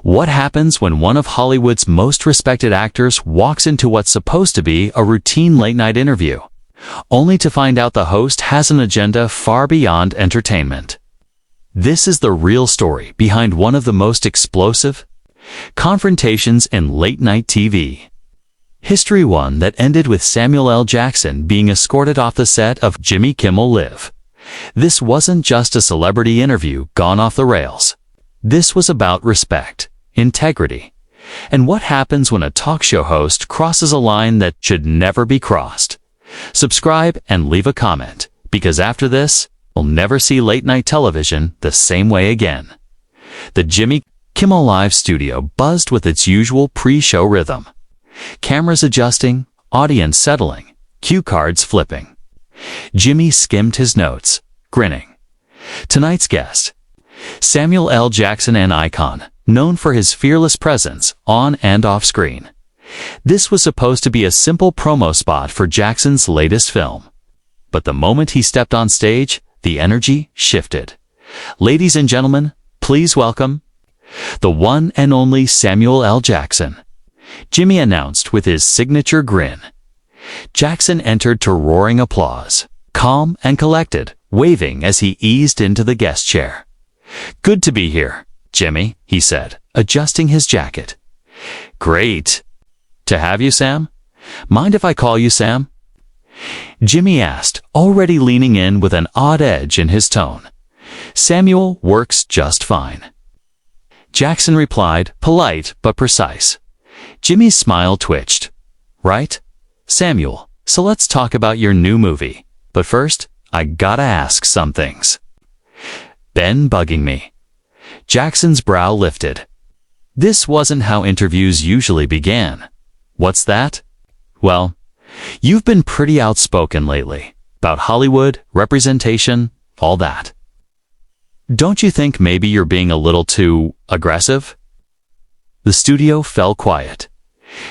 What happens when one of Hollywood's most respected actors walks into what's supposed to be a routine late-night interview, only to find out the host has an agenda far beyond entertainment? This is the real story behind one of the most explosive confrontations in late-night TV. History one that ended with Samuel L. Jackson being escorted off the set of Jimmy Kimmel Live. This wasn't just a celebrity interview gone off the rails. This was about respect, integrity, and what happens when a talk show host crosses a line that should never be crossed. Subscribe and leave a comment, because after this, we'll never see late-night television the same way again. The Jimmy Kimmel Live studio buzzed with its usual pre-show rhythm. Cameras adjusting, audience settling, cue cards flipping. Jimmy skimmed his notes, grinning. Tonight's guest, Samuel L. Jackson, an icon, known for his fearless presence on and off screen. This was supposed to be a simple promo spot for Jackson's latest film. But the moment he stepped on stage, the energy shifted. Ladies and gentlemen, please welcome the one and only Samuel L. Jackson. Jimmy announced with his signature grin. Jackson entered to roaring applause, calm and collected, waving as he eased into the guest chair. "Good to be here, Jimmy," he said, adjusting his jacket. "Great to have you, Sam. Mind if I call you Sam?" Jimmy asked, already leaning in with an odd edge in his tone. "Samuel works just fine." Jackson replied, polite but precise. Jimmy's smile twitched. "Right, Samuel, so let's talk about your new movie. But first, I gotta ask some things." "Been bugging me." Jackson's brow lifted. This wasn't how interviews usually began. "What's that?" "Well, you've been pretty outspoken lately. About Hollywood, representation, all that. Don't you think maybe you're being a little too aggressive?" The studio fell quiet.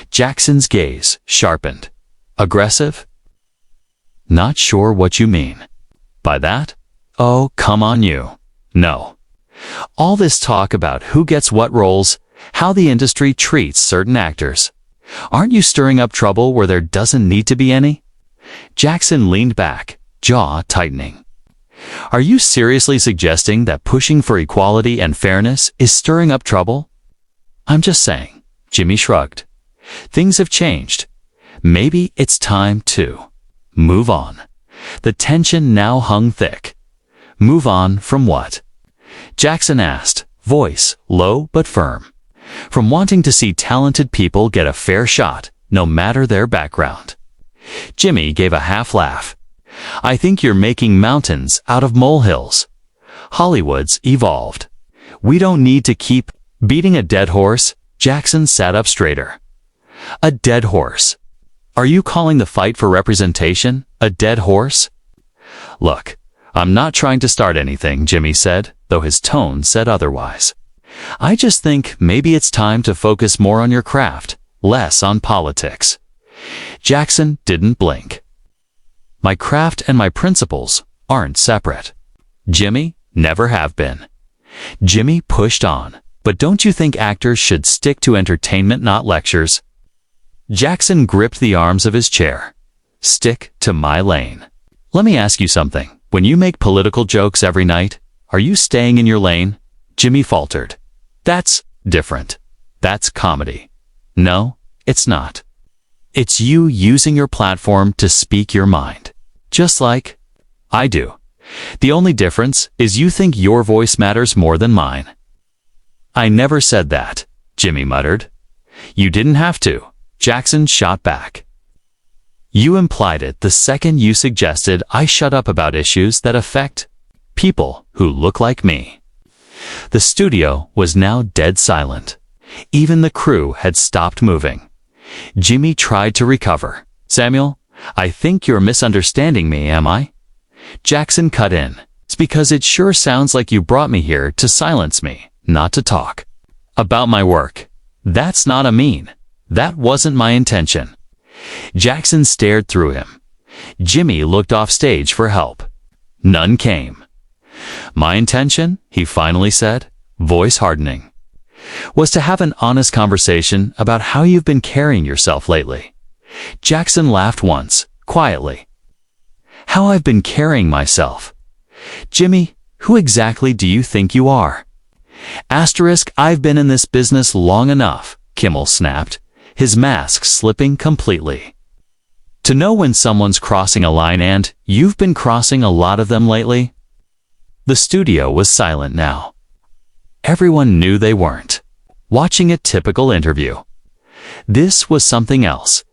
Jackson's gaze sharpened. "Aggressive? Not sure what you mean by that." "Oh, come on you. No. All this talk about who gets what roles, how the industry treats certain actors. Aren't you stirring up trouble where there doesn't need to be any?" Jackson leaned back, jaw tightening. "Are you seriously suggesting that pushing for equality and fairness is stirring up trouble?" "I'm just saying," Jimmy shrugged. "Things have changed. Maybe it's time to move on." The tension now hung thick. "Move on from what?" Jackson asked, voice low but firm. "From wanting to see talented people get a fair shot, no matter their background." Jimmy gave a half laugh. "I think you're making mountains out of molehills. Hollywood's evolved. We don't need to keep beating a dead horse." Jackson sat up straighter. "A dead horse? Are you calling the fight for representation a dead horse?" "Look, I'm not trying to start anything," Jimmy said, though his tone said otherwise. "I just think maybe it's time to focus more on your craft, less on politics." Jackson didn't blink. "My craft and my principles aren't separate. Jimmy, never have been." Jimmy pushed on. "But don't you think actors should stick to entertainment, not lectures?" Jackson gripped the arms of his chair. "Stick to my lane. Let me ask you something. When you make political jokes every night, are you staying in your lane?" Jimmy faltered. "That's different. That's comedy." "No, it's not. It's you using your platform to speak your mind. Just like I do. The only difference is you think your voice matters more than mine." "I never said that," Jimmy muttered. "You didn't have to," Jackson shot back. "You implied it the second you suggested I shut up about issues that affect people who look like me." The studio was now dead silent. Even the crew had stopped moving. Jimmy tried to recover. "Samuel, I think you're misunderstanding me, am I?" Jackson cut in. "It's because it sure sounds like you brought me here to silence me, not to talk about my work. That's not a mean. That wasn't my intention." Jackson stared through him. Jimmy looked off stage for help. None came. "My intention," he finally said, voice hardening. was to have an honest conversation about how you've been carrying yourself lately. Jackson laughed once, quietly. How I've been carrying myself. Jimmy, who exactly do you think you are? Asterisk, I've been in this business long enough, Kimmel snapped, his mask slipping completely. To know when someone's crossing a line, and you've been crossing a lot of them lately? The studio was silent now. Everyone knew they weren't watching a typical interview. This was something else.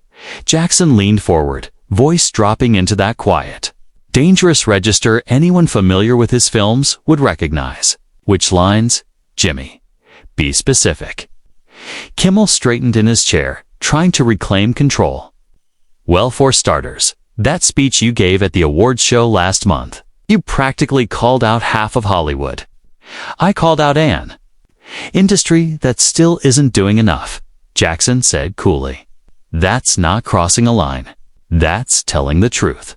Jackson leaned forward, voice dropping into that quiet, dangerous register anyone familiar with his films would recognize. Which lines? Jimmy, be specific. Kimmel straightened in his chair, trying to reclaim control. Well, for starters, that speech you gave at the awards show last month, you practically called out half of Hollywood. I called out an industry that still isn't doing enough, Jackson said coolly. That's not crossing a line. That's telling the truth.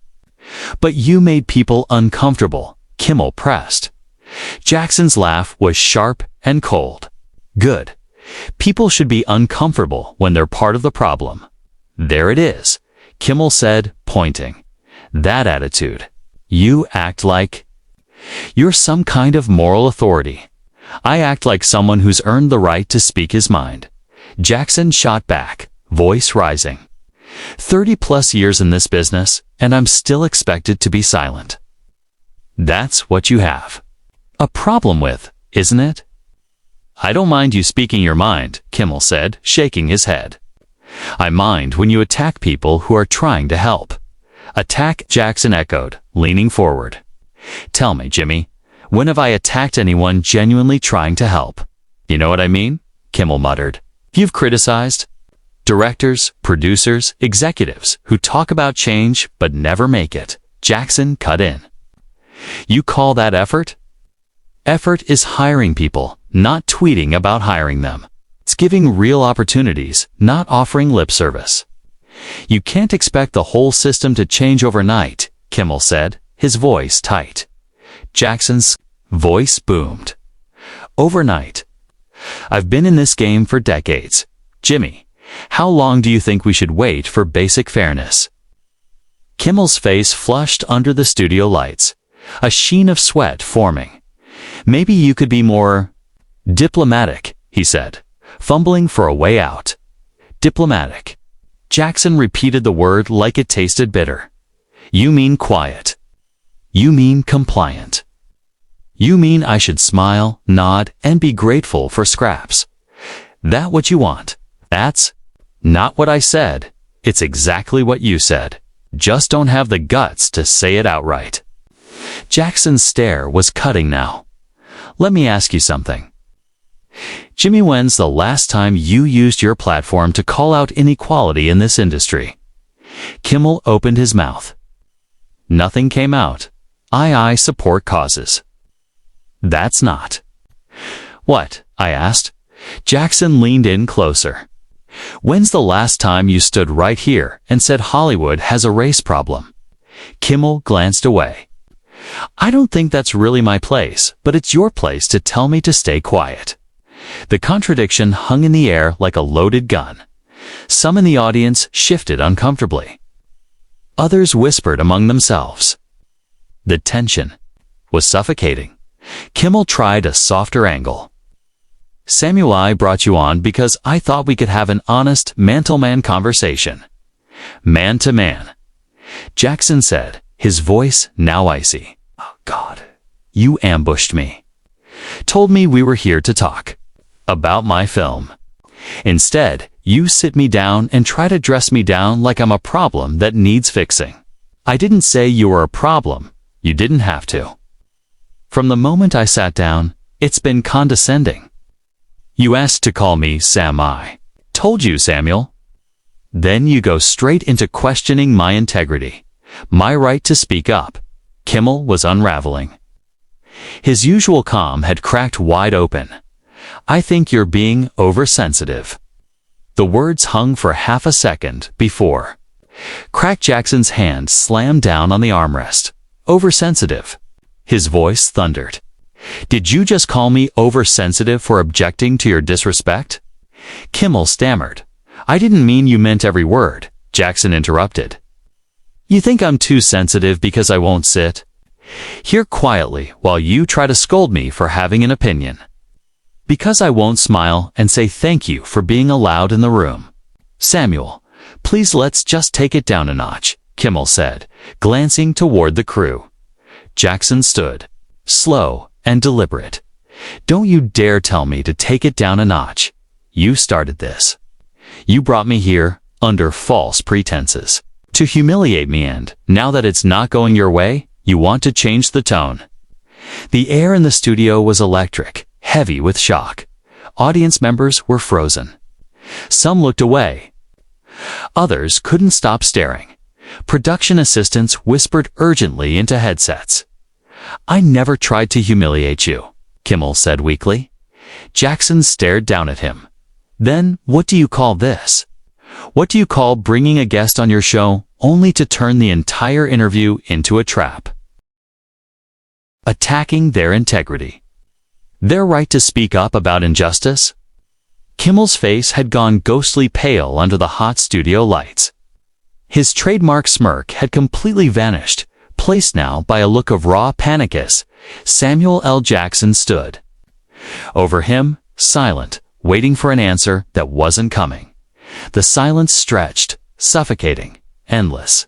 But you made people uncomfortable, Kimmel pressed. Jackson's laugh was sharp and cold. Good. People should be uncomfortable when they're part of the problem. There it is, Kimmel said, pointing. That attitude. You act like you're some kind of moral authority. I act like someone who's earned the right to speak his mind. Jackson shot back, voice rising. 30+ years in this business, and I'm still expected to be silent. That's what you have a problem with, isn't it? I don't mind you speaking your mind, Kimmel said, shaking his head. I mind when you attack people who are trying to help. Attack, Jackson echoed, leaning forward. Tell me, Jimmy, when have I attacked anyone genuinely trying to help? You know what I mean? Kimmel muttered. You've criticized directors, producers, executives who talk about change but never make it. Jackson cut in. You call that effort? Effort is hiring people, not tweeting about hiring them. It's giving real opportunities, not offering lip service. You can't expect the whole system to change overnight, Kimmel said, his voice tight. Jackson's voice boomed. Overnight. I've been in this game for decades. Jimmy, how long do you think we should wait for basic fairness? Kimmel's face flushed under the studio lights, a sheen of sweat forming. Maybe you could be more diplomatic, he said, fumbling for a way out. Diplomatic. Jackson repeated the word like it tasted bitter. You mean quiet. You mean compliant. You mean I should smile, nod, and be grateful for scraps. That what you want? That's not what I said. It's exactly what you said. Just don't have the guts to say it outright. Jackson's stare was cutting now. Let me ask you something. Jimmy, when's the last time you used your platform to call out inequality in this industry? Kimmel opened his mouth. Nothing came out. I support causes. That's not. What? I asked. Jackson leaned in closer. When's the last time you stood right here and said Hollywood has a race problem? Kimmel glanced away. I don't think that's really my place, but it's your place to tell me to stay quiet. The contradiction hung in the air like a loaded gun. Some in the audience shifted uncomfortably. Others whispered among themselves. The tension was suffocating. Kimmel tried a softer angle. Samuel, I brought you on because I thought we could have an honest man-to-man conversation. Man to man. Jackson said, his voice now icy. Oh, God. You ambushed me. Told me we were here to talk about my film. Instead, you sit me down and try to dress me down like I'm a problem that needs fixing. I didn't say you were a problem. You didn't have to. From the moment I sat down, it's been condescending. You asked to call me Sam. I told you, Samuel. Then you go straight into questioning my integrity, my right to speak up. Kimmel was unraveling. His usual calm had cracked wide open. I think you're being oversensitive. The words hung for half a second before Crack Jackson's hand slammed down on the armrest. Oversensitive. His voice thundered. Did you just call me oversensitive for objecting to your disrespect? Kimmel stammered. I didn't mean you meant every word, Jackson interrupted. You think I'm too sensitive because I won't sit here quietly while you try to scold me for having an opinion? Because I won't smile and say thank you for being allowed in the room. Samuel, please let's just take it down a notch, Kimmel said, glancing toward the crew. Jackson stood, slow and deliberate. Don't you dare tell me to take it down a notch. You started this. You brought me here under false pretenses to humiliate me, and now that it's not going your way, you want to change the tone. The air in the studio was electric, heavy with shock. Audience members were frozen. Some looked away. Others couldn't stop staring. Production assistants whispered urgently into headsets. I never tried to humiliate you, Kimmel said weakly. Jackson stared down at him. Then what do you call this? What do you call bringing a guest on your show only to turn the entire interview into a trap? Attacking their integrity. Their right to speak up about injustice? Kimmel's face had gone ghostly pale under the hot studio lights. His trademark smirk had completely vanished, placed now by a look of raw panic as Samuel L. Jackson stood. Over him, silent, waiting for an answer that wasn't coming. The silence stretched, suffocating, endless.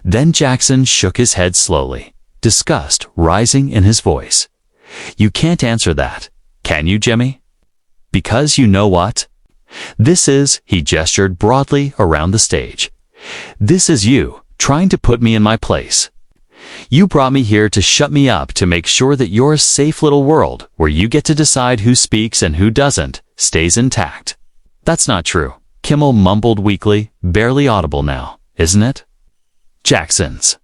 Then Jackson shook his head slowly, disgust rising in his voice. You can't answer that, can you, Jimmy? Because you know what? This is, he gestured broadly around the stage. This is you, trying to put me in my place. You brought me here to shut me up to make sure that your safe little world, where you get to decide who speaks and who doesn't, stays intact. That's not true, Kimmel mumbled weakly, barely audible now, isn't it? Jackson's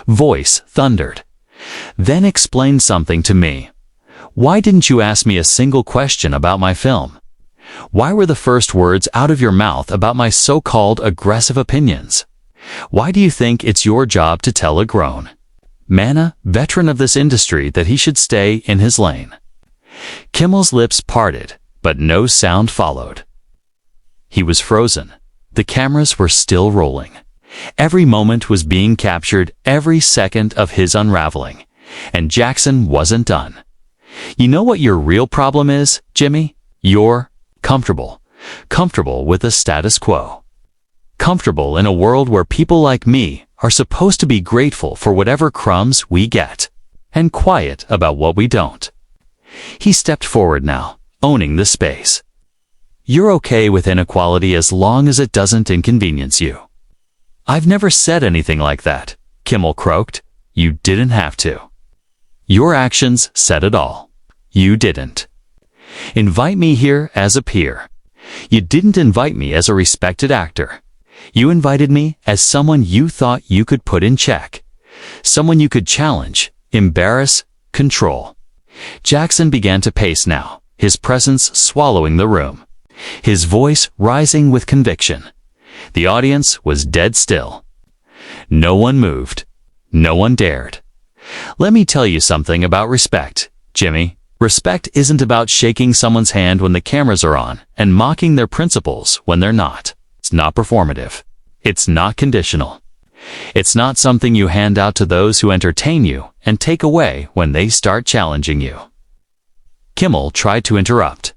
voice thundered. Then explain something to me. Why didn't you ask me a single question about my film? Why were the first words out of your mouth about my so-called aggressive opinions? Why do you think it's your job to tell a grown man, veteran of this industry, that he should stay in his lane? Kimmel's lips parted, but no sound followed. He was frozen. The cameras were still rolling. Every moment was being captured, every second of his unraveling. And Jackson wasn't done. You know what your real problem is, Jimmy? You're comfortable. Comfortable with the status quo. Comfortable in a world where people like me are supposed to be grateful for whatever crumbs we get, and quiet about what we don't. He stepped forward now, owning the space. You're okay with inequality as long as it doesn't inconvenience you. I've never said anything like that, Kimmel croaked. You didn't have to. Your actions said it all. You didn't invite me here as a peer. You didn't invite me as a respected actor. You invited me as someone you thought you could put in check. Someone you could challenge, embarrass, control. Jackson began to pace now, his presence swallowing the room, his voice rising with conviction. The audience was dead still. No one moved. No one dared. Let me tell you something about respect, Jimmy. Respect isn't about shaking someone's hand when the cameras are on and mocking their principles when they're not. It's not performative. It's not conditional. It's not something you hand out to those who entertain you and take away when they start challenging you. Kimmel tried to interrupt.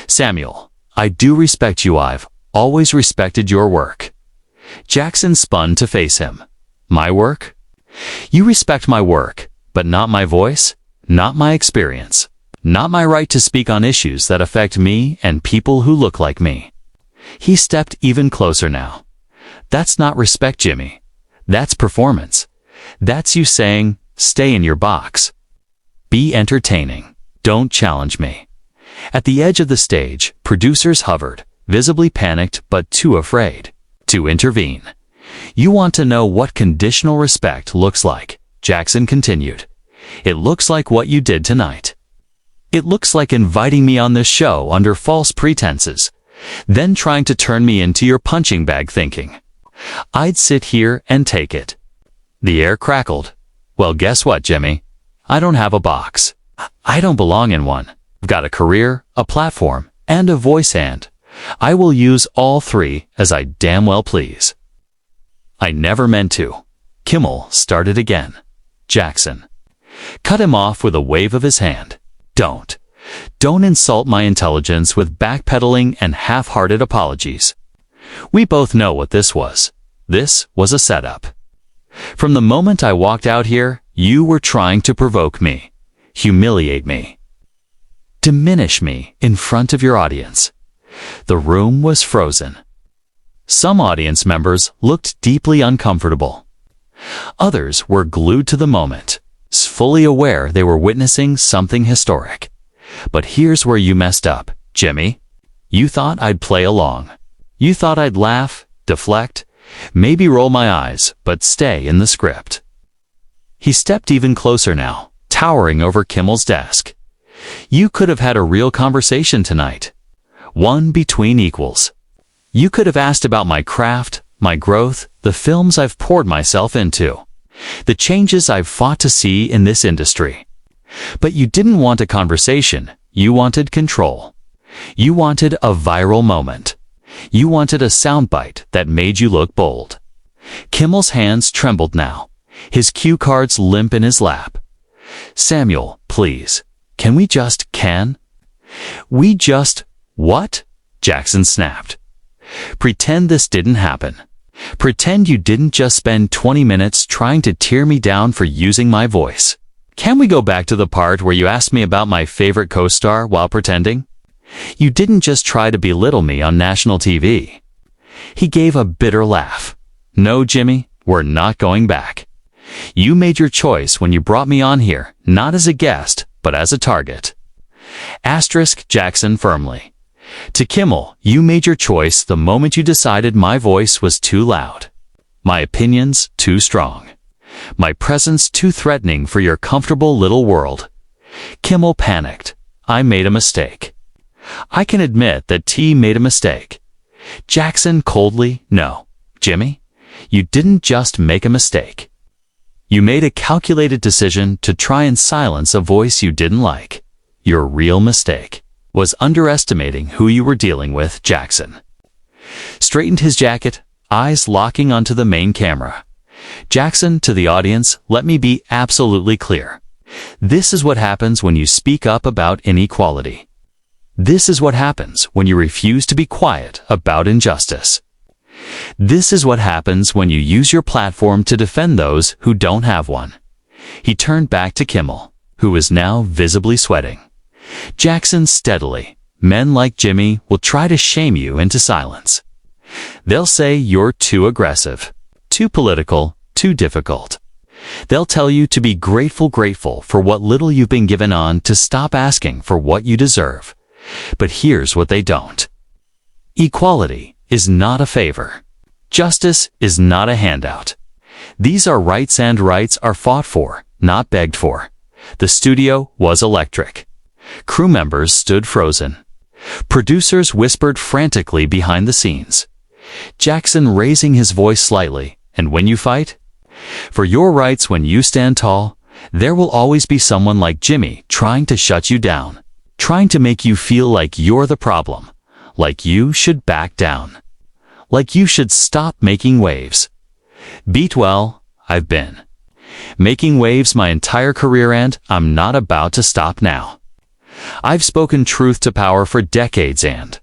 Samuel, I do respect you. I've always respected your work. Jackson spun to face him. My work? You respect my work, but not my voice, not my experience, not my right to speak on issues that affect me and people who look like me. He stepped even closer now. That's not respect, Jimmy. That's performance. That's you saying, stay in your box. Be entertaining. Don't challenge me. At the edge of the stage, producers hovered, visibly panicked but too afraid to intervene. You want to know what conditional respect looks like, Jackson continued. It looks like what you did tonight. It looks like inviting me on this show under false pretenses, then trying to turn me into your punching bag thinking I'd sit here and take it. The air crackled. Well, guess what, Jimmy? I don't have a box. I don't belong in one. I've got a career, a platform, and a voice, and I will use all three as I damn well please. I never meant to. Kimmel started again. Jackson cut him off with a wave of his hand. Don't insult my intelligence with backpedaling and half-hearted apologies. We both know what this was. This was a setup. From the moment I walked out here, you were trying to provoke me, humiliate me, diminish me in front of your audience. The room was frozen. Some audience members looked deeply uncomfortable. Others were glued to the moment, fully aware they were witnessing something historic. But here's where you messed up, Jimmy. You thought I'd play along. You thought I'd laugh, deflect, maybe roll my eyes, but stay in the script. He stepped even closer now, towering over Kimmel's desk. You could have had a real conversation tonight. One between equals. You could have asked about my craft, my growth, the films I've poured myself into, the changes I've fought to see in this industry. But you didn't want a conversation. You wanted control. You wanted a viral moment. You wanted a soundbite that made you look bold. Kimmel's hands trembled now, his cue cards limp in his lap. Samuel, please, What? Jackson snapped. Pretend this didn't happen. Pretend you didn't just spend 20 minutes trying to tear me down for using my voice. Can we go back to the part where you asked me about my favorite co-star while pretending? You didn't just try to belittle me on national TV. He gave a bitter laugh. No, Jimmy, we're not going back. You made your choice when you brought me on here, not as a guest, but as a target. Asterisk Jackson firmly. To Kimmel, you made your choice the moment you decided my voice was too loud, my opinions too strong, my presence too threatening for your comfortable little world. Kimmel panicked. I made a mistake. I can admit that T made a mistake. Jackson coldly, no, Jimmy, you didn't just make a mistake. You made a calculated decision to try and silence a voice you didn't like. Your real mistake was underestimating who you were dealing with, Jackson. Straightened his jacket, eyes locking onto the main camera. Jackson, to the audience, let me be absolutely clear. This is what happens when you speak up about inequality. This is what happens when you refuse to be quiet about injustice. This is what happens when you use your platform to defend those who don't have one. He turned back to Kimmel, who was now visibly sweating. Jackson steadily, men like Jimmy will try to shame you into silence. They'll say you're too aggressive, too political, too difficult. They'll tell you to be grateful for what little you've been given on, to stop asking for what you deserve. But here's what they don't. Equality is not a favor. Justice is not a handout. These are rights, and rights are fought for, not begged for. The studio was electric. Crew members stood frozen. Producers whispered frantically behind the scenes. Jackson raising his voice slightly, and when you fight for your rights, when you stand tall, there will always be someone like Jimmy trying to shut you down, trying to make you feel like you're the problem, like you should back down, like you should stop making waves. Beat well, I've been making waves my entire career, and I'm not about to stop now. I've spoken truth to power for decades, and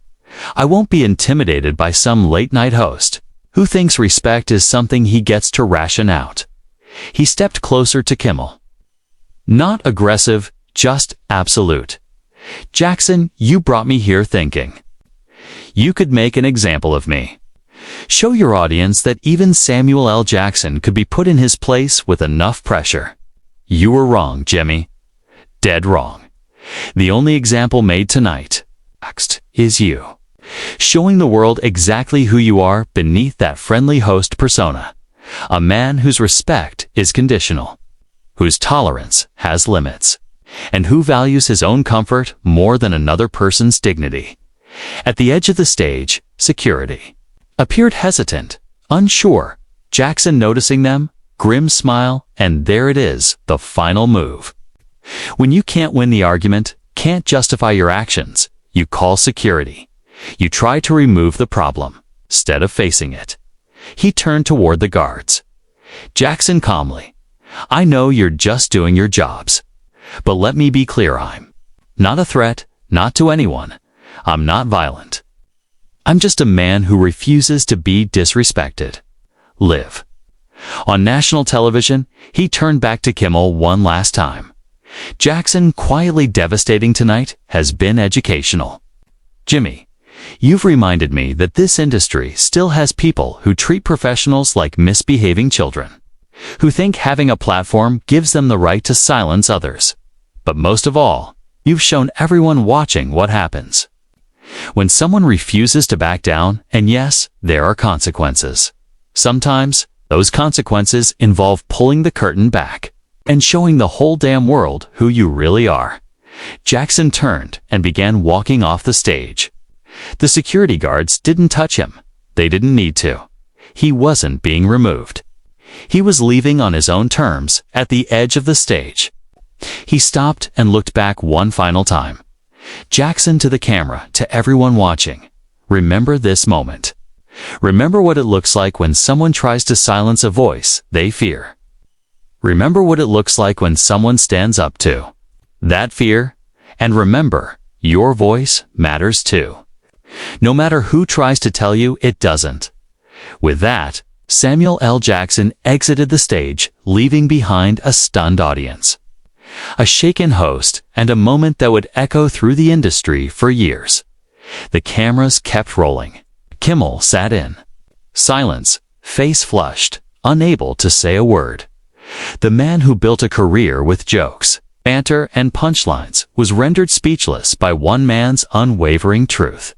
I won't be intimidated by some late-night host who thinks respect is something he gets to ration out. He stepped closer to Kimmel. Not aggressive, just absolute. Jackson, you brought me here thinking you could make an example of me. Show your audience that even Samuel L. Jackson could be put in his place with enough pressure. You were wrong, Jimmy. Dead wrong. The only example made tonight is you, showing the world exactly who you are beneath that friendly host persona. A man whose respect is conditional, whose tolerance has limits, and who values his own comfort more than another person's dignity. At the edge of the stage, security appeared hesitant, unsure. Jackson, noticing them, grim smile, and there it is, the final move. When you can't win the argument, can't justify your actions, you call security. You try to remove the problem, instead of facing it. He turned toward the guards. Jackson calmly, I know you're just doing your jobs. But let me be clear, I'm not a threat, not to anyone. I'm not violent. I'm just a man who refuses to be disrespected. Live. On national television, he turned back to Kimmel one last time. Jackson, quietly devastating tonight, has been educational. Jimmy, you've reminded me that this industry still has people who treat professionals like misbehaving children, who think having a platform gives them the right to silence others. But most of all, you've shown everyone watching what happens when someone refuses to back down, and yes, there are consequences. Sometimes, those consequences involve pulling the curtain back and showing the whole damn world who you really are. Jackson turned and began walking off the stage. The security guards didn't touch him. They didn't need to. He wasn't being removed. He was leaving on his own terms at the edge of the stage. He stopped and looked back one final time. Jackson to the camera, to everyone watching. Remember this moment. Remember what it looks like when someone tries to silence a voice they fear. Remember what it looks like when someone stands up to that fear. And remember, your voice matters too. No matter who tries to tell you it doesn't. With that, Samuel L. Jackson exited the stage, leaving behind a stunned audience, a shaken host, and a moment that would echo through the industry for years. The cameras kept rolling. Kimmel sat in silence, face flushed, unable to say a word. The man who built a career with jokes, banter, and punchlines was rendered speechless by one man's unwavering truth.